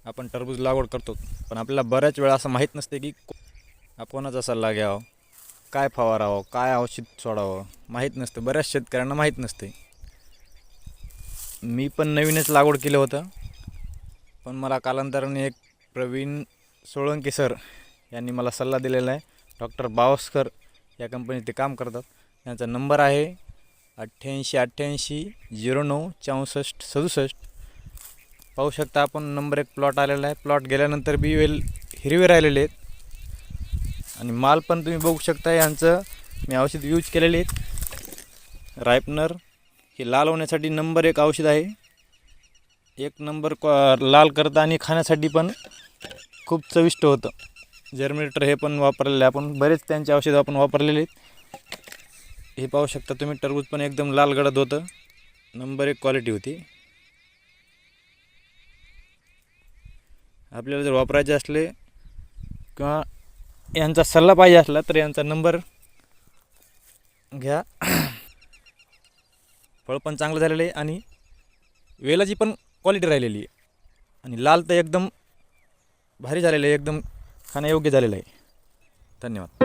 आपण टरबूज लागवड करतो, पण आपल्याला बऱ्याच वेळा असं माहीत नसते की कोणाचा सल्ला घ्यावा, काय फवारावं, काय औषध सोडावं माहीत नसतं. बऱ्याच शेतकऱ्यांना माहीत नसते. मी पण नवीनच लागवड केलं होतं, पण मला कालांतराने एक प्रवीण सोळंके सर यांनी मला सल्ला दिलेला आहे. डॉक्टर बावस्कर या कंपनीत ते काम करतात. त्यांचा नंबर आहे 8888096467. पाहू शकता आपण नंबर 1 प्लॉट आलेला आहे. प्लॉट गेल्यानंतर बी वेल हिरवे राहिलेले आहेत आणि माल पण तुम्ही बघू शकता. यांचं मी औषध यूज केलेले आहेत. रायपनर हे लाल होण्यासाठी नंबर 1 औषध आहे. एक नंबर लाल करतं आणि खाण्यासाठी पण खूप चविष्ट होतं. जर्मिनेटर हे पण वापरलेले आपण, बरेच त्यांचे औषध आपण वापरलेले आहेत. हे पाहू शकता तुम्ही, टरबूज पण एकदम लाल गडद होतं. नंबर 1 क्वालिटी होती. आपल्याला जर वापरायचे असले किंवा यांचा सल्ला पाहिजे असला तर यांचा नंबर घ्या. फळ पण चांगलं झालेलं आहे आणि वेलाची पण क्वालिटी राहिलेली आहे आणि लाल तर एकदम भारी झालेलं आहे, एकदम खाण्यायोग्य झालेलं आहे. धन्यवाद.